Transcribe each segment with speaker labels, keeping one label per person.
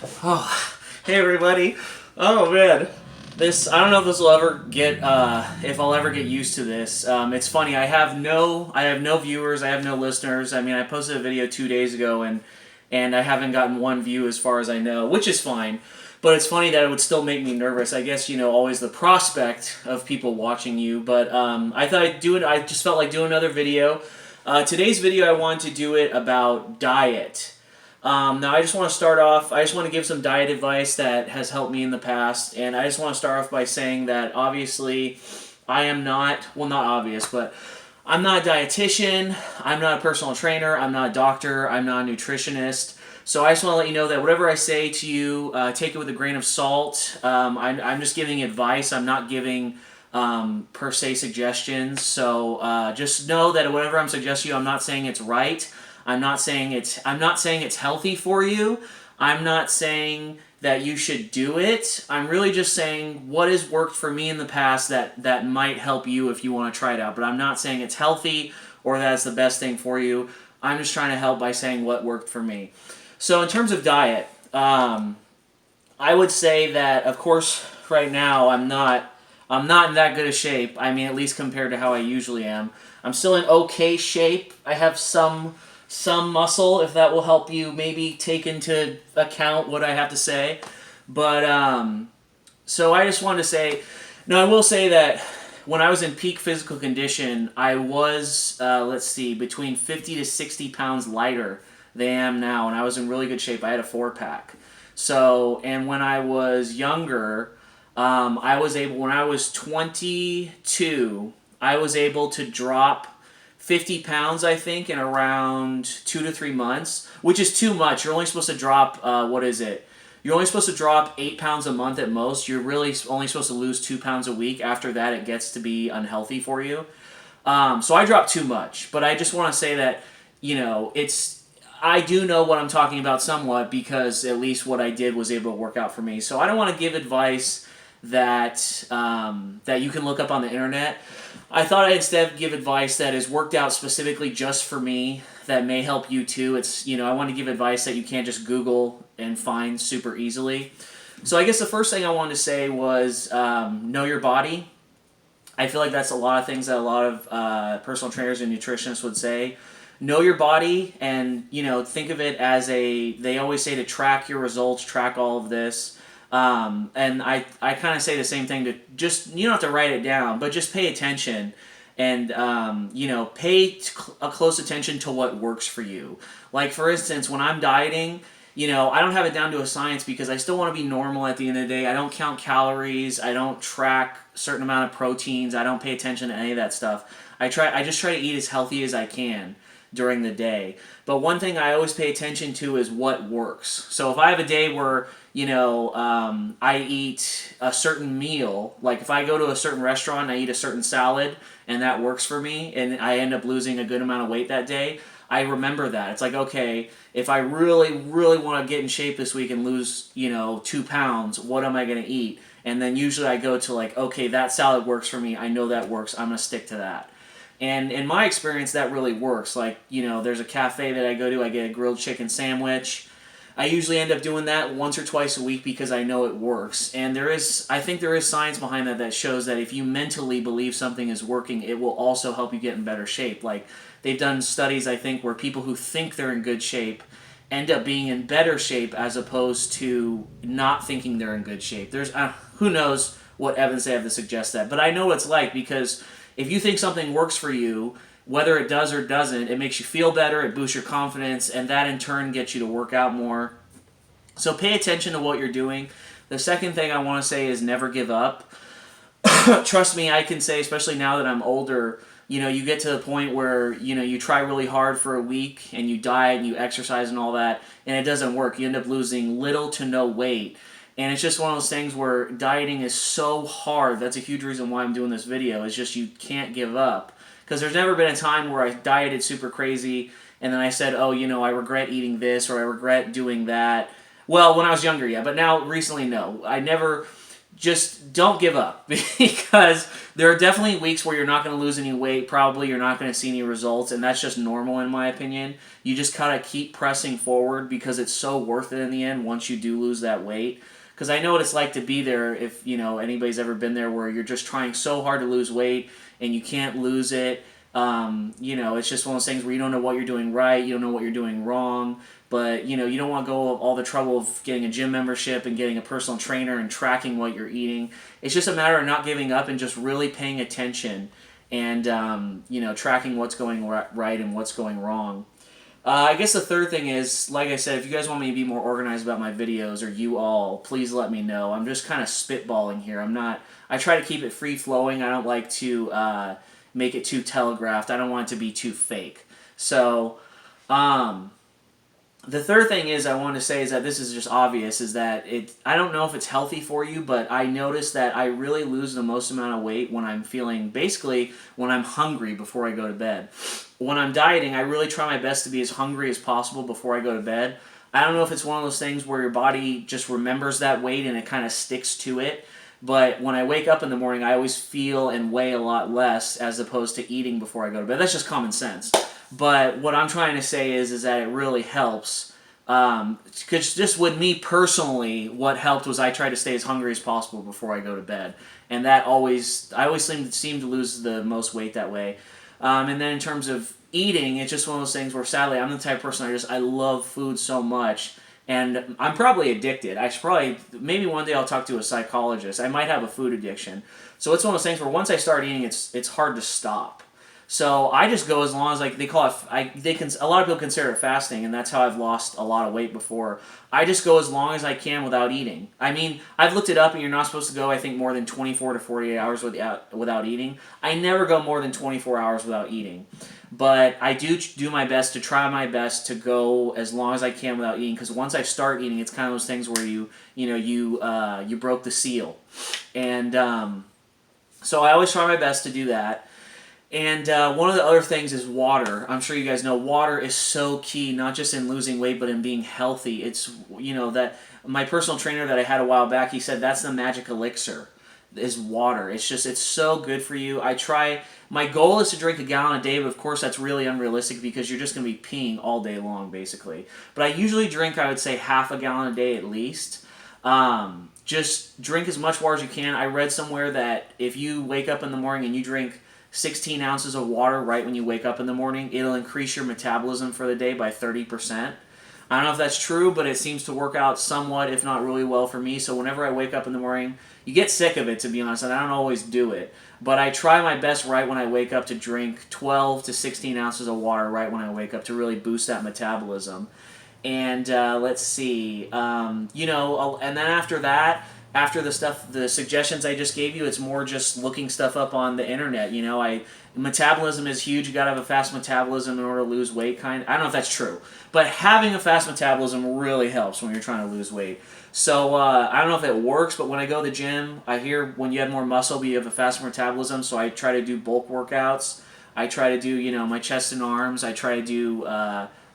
Speaker 1: Oh, hey everybody. Oh man, I don't know if this will ever get if I'll ever get used to this. It's funny. I have no viewers. I have no listeners. I mean, I posted a video 2 days ago and I haven't gotten one view as far as I know, which is fine. But it's funny that it would still make me nervous. I guess always the prospect of people watching you. But I thought I'd do it. I just felt like doing another video. Today's video, I wanted to do it about diet. Now, I just want to start off, I just want to give some diet advice that has helped me in the past, and I just want to start off by saying that obviously I am not, well, not obvious, but I'm not a dietitian, I'm not a personal trainer, I'm not a doctor, I'm not a nutritionist. So I just want to let you know that whatever I say to you, take it with a grain of salt. I'm just giving advice, I'm not giving per se suggestions. So just know that whatever I'm suggesting you, I'm not saying it's right. I'm not saying it's healthy for you. I'm not saying that you should do it. I'm really just saying what has worked for me in the past that might help you if you want to try it out. But I'm not saying it's healthy or that's the best thing for you. I'm just trying to help by saying what worked for me. So in terms of diet, I would say that of course right now I'm not in that good a shape. I mean, at least compared to how I usually am. I'm still in okay shape. I have some muscle, if that will help you maybe take into account what I have to say. But so I just wanted to say, no, I will say that when I was in peak physical condition, I was let's see, between 50 to 60 pounds lighter than I am now, and I was in really good shape. I had a 4-pack. So, and when I was younger, when I was 22, I was able to drop 50 pounds, I think, in around 2 to 3 months, which is too much. You're only supposed to drop, what is it? You're only supposed to drop 8 pounds a month at most. You're really only supposed to lose 2 pounds a week. After that, it gets to be unhealthy for you. So I dropped too much. But I just want to say that, I do know what I'm talking about somewhat because at least what I did was able to work out for me. So I don't want to give advice that you can look up on the internet. I thought I'd instead give advice that is worked out specifically just for me that may help you too. I want to give advice that you can't just Google and find super easily. So I guess the first thing I wanted to say was know your body. I feel like that's a lot of things that a lot of personal trainers and nutritionists would say. Know your body and, think of it as they always say to track your results, track all of this. And I kind of say the same thing to just, you don't have to write it down, but just pay attention and, pay a close attention to what works for you. Like, for instance, when I'm dieting, I don't have it down to a science because I still want to be normal at the end of the day. I don't count calories. I don't track a certain amount of proteins. I don't pay attention to any of that stuff. I just try to eat as healthy as I can during the day. But one thing I always pay attention to is what works. So if I have a day where, I eat a certain meal, like if I go to a certain restaurant and I eat a certain salad and that works for me and I end up losing a good amount of weight that day, I remember that. It's like, okay, if I really, really want to get in shape this week and lose, 2 pounds, what am I going to eat? And then usually I go to like, okay, that salad works for me. I know that works. I'm going to stick to that. And in my experience, that really works. Like, there's a cafe that I go to, I get a grilled chicken sandwich. I usually end up doing that once or twice a week because I know it works. And I think there is science behind that shows that if you mentally believe something is working, it will also help you get in better shape. Like, they've done studies, I think, where people who think they're in good shape end up being in better shape as opposed to not thinking they're in good shape. There's who knows what evidence they have to suggest that. But I know what it's like because if you think something works for you, whether it does or doesn't, it makes you feel better, it boosts your confidence, and that in turn gets you to work out more. So pay attention to what you're doing. The second thing I want to say is never give up. Trust me, I can say, especially now that I'm older, you get to the point where, you try really hard for a week and you diet and you exercise and all that, and it doesn't work. You end up losing little to no weight. And it's just one of those things where dieting is so hard. That's a huge reason why I'm doing this video. It's just you can't give up. Because there's never been a time where I dieted super crazy and then I said, oh, I regret eating this or I regret doing that. Well, when I was younger, yeah. But now, recently, no. I never, just don't give up because there are definitely weeks where you're not going to lose any weight. Probably you're not going to see any results, and that's just normal in my opinion. You just kind of keep pressing forward because it's so worth it in the end once you do lose that weight. Because I know what it's like to be there if, anybody's ever been there where you're just trying so hard to lose weight and you can't lose it. It's just one of those things where you don't know what you're doing right, you don't know what you're doing wrong, but you don't want to go all the trouble of getting a gym membership and getting a personal trainer and tracking what you're eating. It's just a matter of not giving up and just really paying attention and tracking what's going right and what's going wrong. I guess the third thing is, like I said, if you guys want me to be more organized about my videos, or you all, please let me know. I'm just kind of spitballing here. I try to keep it free flowing. I don't like to make it too telegraphed. I don't want it to be too fake. So, the third thing is I want to say is that this is just obvious, is that I don't know if it's healthy for you, but I notice that I really lose the most amount of weight when I'm when I'm hungry before I go to bed. When I'm dieting, I really try my best to be as hungry as possible before I go to bed. I don't know if it's one of those things where your body just remembers that weight and it kind of sticks to it, but when I wake up in the morning, I always feel and weigh a lot less as opposed to eating before I go to bed. That's just common sense. But what I'm trying to say is that it really helps. Because just with me personally, what helped was I tried to stay as hungry as possible before I go to bed, and I always seem to lose the most weight that way. And then in terms of eating, it's just one of those things where sadly I'm the type of person I love food so much, and I'm probably addicted. Maybe one day I'll talk to a psychologist. I might have a food addiction. So it's one of those things where once I start eating, it's hard to stop. So I just go as long as they call it. A lot of people consider it fasting, and that's how I've lost a lot of weight before. I just go as long as I can without eating. I mean, I've looked it up, and you're not supposed to go, I think, more than 24 to 48 hours without eating. I never go more than 24 hours without eating, but I do my best to try my best to go as long as I can without eating. Because once I start eating, it's kind of those things where you broke the seal, and so I always try my best to do that. And one of the other things is water. I'm sure you guys know water is so key, not just in losing weight, but in being healthy. It's, that my personal trainer that I had a while back, he said that's the magic elixir, is water. It's so good for you. My goal is to drink a gallon a day, but of course that's really unrealistic because you're just going to be peeing all day long, basically. But I usually drink, I would say, half a gallon a day at least. Just drink as much water as you can. I read somewhere that if you wake up in the morning and you drink 16 ounces of water right when you wake up in the morning, it'll increase your metabolism for the day by 30%. I don't know if that's true, but it seems to work out somewhat, if not really well for me. So whenever I wake up in the morning, you get sick of it, to be honest, and I don't always do it. But I try my best right when I wake up to drink 12 to 16 ounces of water right when I wake up to really boost that metabolism. And let's see, and then after that, after the suggestions I just gave you, it's more just looking stuff up on the internet. Metabolism is huge. You gotta have a fast metabolism in order to lose weight. I don't know if that's true, but having a fast metabolism really helps when you're trying to lose weight. So I don't know if it works, but when I go to the gym, I hear when you have more muscle, but you have a faster metabolism. So I try to do bulk workouts. I try to do my chest and arms. I try to do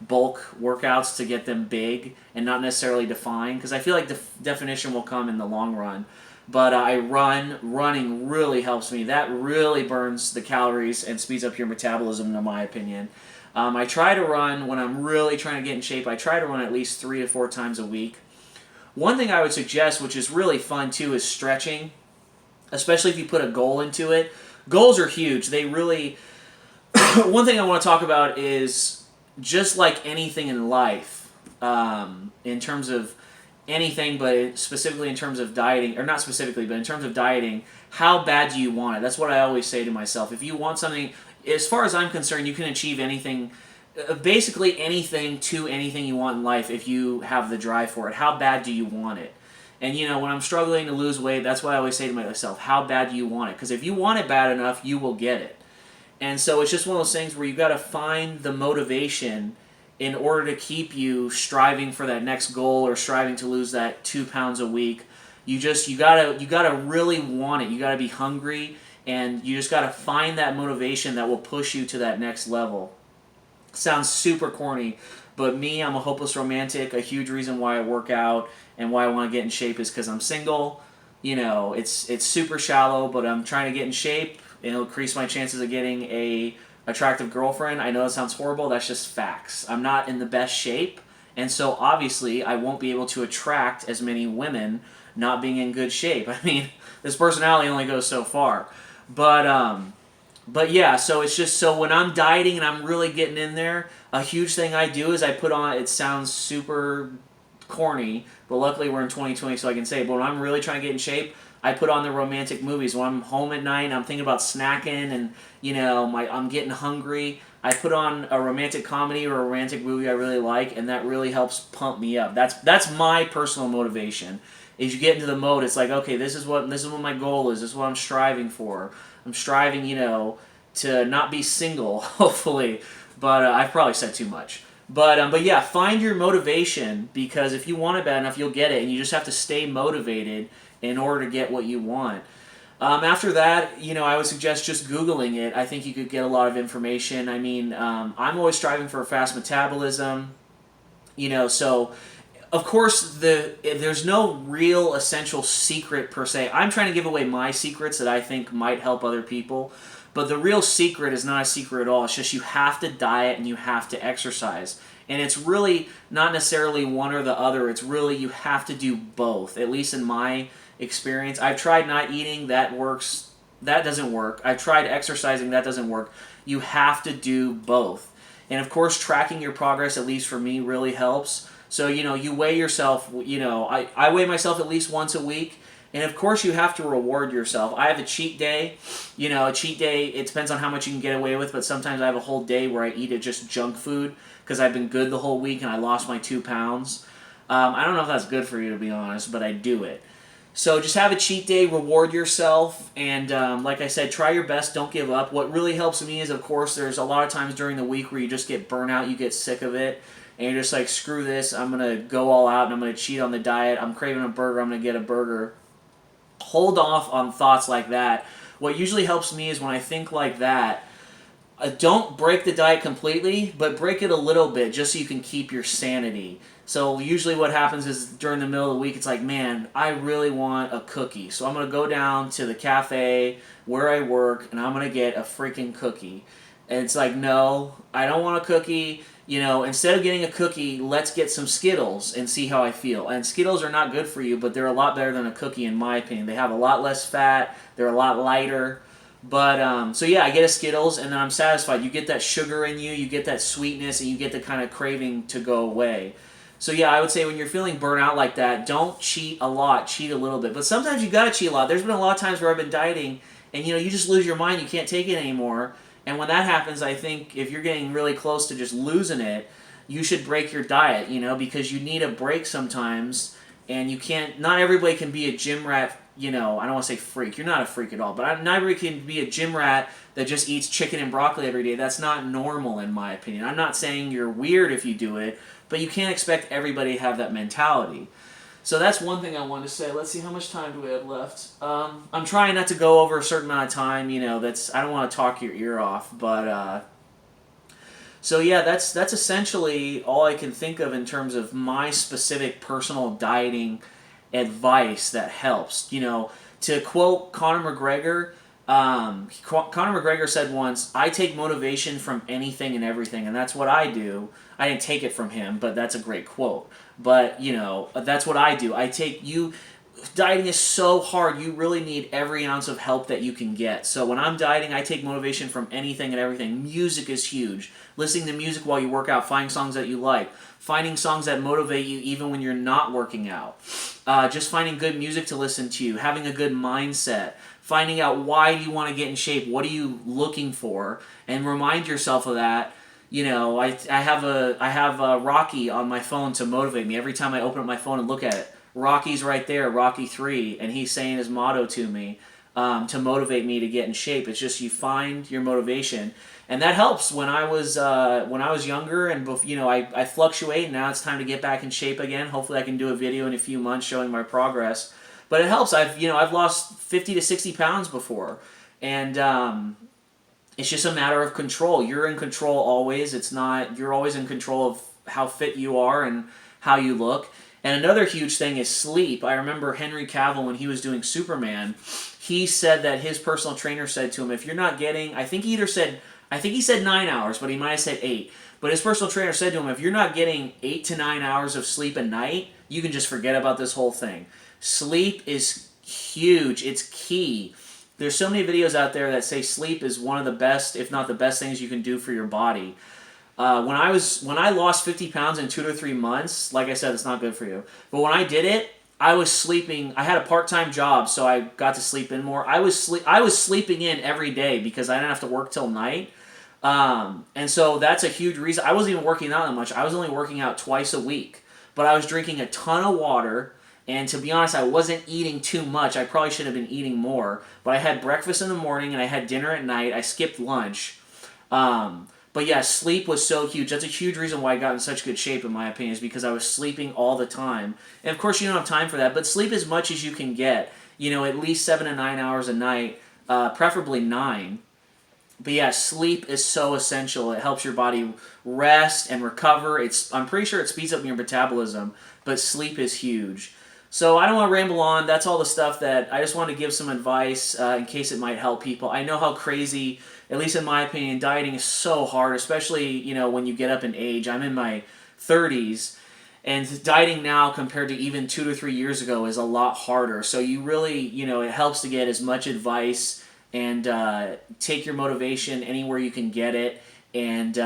Speaker 1: bulk workouts to get them big and not necessarily defined, because I feel like the definition will come in the long run. But running really helps me. That really burns the calories and speeds up your metabolism, in my opinion. I try to run when I'm really trying to get in shape. I try to run at least 3 to 4 times a week. One thing I would suggest, which is really fun too, is stretching, especially if you put a goal into it. Goals are huge. They really... One thing I want to talk about is, just like anything in life, in terms of anything, but specifically in terms of dieting, or not specifically, but in terms of dieting, how bad do you want it? That's what I always say to myself. If you want something, as far as I'm concerned, you can achieve anything, basically anything to anything you want in life if you have the drive for it. How bad do you want it? And when I'm struggling to lose weight, that's what I always say to myself. How bad do you want it? Because if you want it bad enough, you will get it. And so it's just one of those things where you got to find the motivation in order to keep you striving for that next goal or striving to lose that 2 pounds a week. You gotta really want it. You gotta be hungry, and you just gotta find that motivation that will push you to that next level. Sounds super corny, but me, I'm a hopeless romantic. A huge reason why I work out and why I want to get in shape is because I'm single. It's super shallow, but I'm trying to get in shape. It'll increase my chances of getting a attractive girlfriend. I know that sounds horrible. That's just facts. I'm not in the best shape, and so obviously I won't be able to attract as many women not being in good shape. I mean, this personality only goes so far. But yeah, so it's just so when I'm dieting and I'm really getting in there, a huge thing I do is I put on. It sounds super corny, but luckily we're in 2020, so I can say it. But when I'm really trying to get in shape, I put on the romantic movies. When I'm home at night and I'm thinking about snacking and I'm getting hungry, I put on a romantic comedy or a romantic movie I really like, and that really helps pump me up. That's my personal motivation. Is you get into the mode, it's like, okay, this is what my goal is. This is what I'm striving for. I'm striving, to not be single, hopefully. But I've probably said too much. But yeah, find your motivation, because if you want it bad enough, you'll get it, and you just have to stay motivated in order to get what you want. After that, I would suggest just Googling it. I think you could get a lot of information. I mean, I'm always striving for a fast metabolism, so of course there's no real essential secret per se. I'm trying to give away my secrets that I think might help other people. But the real secret is not a secret at all. It's just you have to diet and you have to exercise. And it's really not necessarily one or the other. It's really you have to do both, at least in my experience. I've tried not eating. That works. That doesn't work. I've tried exercising. That doesn't work. You have to do both. And of course, tracking your progress, at least for me, really helps. So, you weigh yourself. I weigh myself at least once a week. And of course, you have to reward yourself. I have a cheat day. A cheat day, it depends on how much you can get away with, but sometimes I have a whole day where I eat just junk food because I've been good the whole week and I lost my 2 pounds. I don't know if that's good for you, to be honest, but I do it. So just have a cheat day, reward yourself, and like I said, try your best, don't give up. What really helps me is, of course, there's a lot of times during the week where you just get burnout, you get sick of it, and you're just like, screw this, I'm going to go all out and I'm going to cheat on the diet. I'm craving a burger, I'm going to get a burger. Hold off on thoughts like that. What usually helps me is when I think like that, don't break the diet completely, but break it a little bit just so you can keep your sanity. So usually what happens is during the middle of the week, it's like, man, I really want a cookie. So I'm going to go down to the cafe where I work and I'm going to get a freaking cookie. And it's like, no, I don't want a cookie. Instead of getting a cookie, let's get some Skittles and see how I feel. And Skittles are not good for you, but they're a lot better than a cookie in my opinion. They have a lot less fat. They're a lot lighter. But, so yeah, I get a Skittles and then I'm satisfied. You get that sugar in you, you get that sweetness, and you get the kind of craving to go away. So yeah, I would say when you're feeling burnout like that, don't cheat a lot, cheat a little bit. But sometimes you gotta cheat a lot. There's been a lot of times where I've been dieting and you just lose your mind, you can't take it anymore. And when that happens, I think if you're getting really close to just losing it, you should break your diet, because you need a break sometimes. And you can't, not everybody can be a gym rat, I don't want to say freak. You're not a freak at all. But not everybody can be a gym rat that just eats chicken and broccoli every day. That's not normal in my opinion. I'm not saying you're weird if you do it, but you can't expect everybody to have that mentality. So that's one thing I wanted to say. Let's see, how much time do we have left? I'm trying not to go over a certain amount of time. I don't want to talk your ear off, but so yeah, that's essentially all I can think of in terms of my specific personal dieting advice that helps. To quote Conor McGregor, Conor McGregor said once, "I take motivation from anything and everything," and that's what I do. I didn't take it from him, but that's a great quote. But that's what I do. Dieting is so hard. You really need every ounce of help that you can get. So when I'm dieting, I take motivation from anything and everything. Music is huge. Listening to music while you work out, finding songs that you like, finding songs that motivate you even when you're not working out. Just finding good music to listen to, having a good mindset, finding out why do you want to get in shape, what are you looking for, and remind yourself of that. I have a Rocky on my phone to motivate me. Every time I open up my phone and look at it, Rocky's right there, Rocky 3, and he's saying his motto to me to motivate me to get in shape. It's just you find your motivation, and that helps. When I was younger, and I fluctuate. And now it's time to get back in shape again. Hopefully, I can do a video in a few months showing my progress. But it helps. I've lost 50 to 60 pounds before, and it's just a matter of control. You're in control always. You're always in control of how fit you are and how you look. And another huge thing is sleep. I remember Henry Cavill, when he was doing Superman, he said that his personal trainer said to him, if you're not getting, I think he said 9 hours, but he might have said 8. But his personal trainer said to him, if you're not getting 8 to 9 hours of sleep a night, you can just forget about this whole thing. Sleep is huge. It's key. There's so many videos out there that say sleep is one of the best, if not the best things you can do for your body. When I lost 50 pounds in 2 to 3 months, like I said, it's not good for you. But when I did it, I was sleeping. I had a part-time job, so I got to sleep in more. I was sleeping in every day because I didn't have to work till night. And so that's a huge reason. I wasn't even working out that much. I was only working out twice a week. But I was drinking a ton of water, and to be honest, I wasn't eating too much. I probably should have been eating more. But I had breakfast in the morning, and I had dinner at night. I skipped lunch. But yeah, sleep was so huge. That's a huge reason why I got in such good shape, in my opinion, is because I was sleeping all the time. And of course, you don't have time for that, but sleep as much as you can get. At least 7 to 9 hours a night, preferably 9. But yeah, sleep is so essential. It helps your body rest and recover. I'm pretty sure it speeds up your metabolism, but sleep is huge. So I don't want to ramble on. That's all the stuff that I just want to give some advice in case it might help people. I know how crazy, at least in my opinion, dieting is so hard, especially when you get up in age. I'm in my 30s, and dieting now compared to even 2 to 3 years ago is a lot harder. So you really, it helps to get as much advice and take your motivation anywhere you can get it, and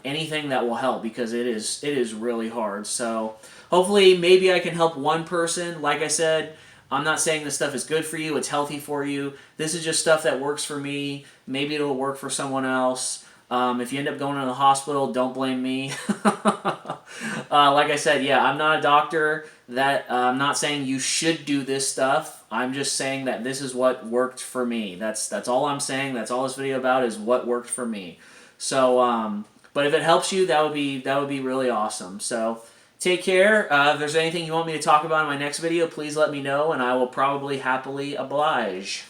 Speaker 1: anything that will help, because it is really hard. So hopefully maybe I can help one person. Like I said, I'm not saying this stuff is good for you, it's healthy for you. This is just stuff that works for me. Maybe it'll work for someone else. If you end up going to the hospital, don't blame me. Like I said, yeah, I'm not a doctor. I'm not saying you should do this stuff. I'm just saying that this is what worked for me. That's all I'm saying. That's all this video about, is what worked for me. So, but if it helps you, that would be really awesome. So take care. If there's anything you want me to talk about in my next video, please let me know, and I will probably happily oblige.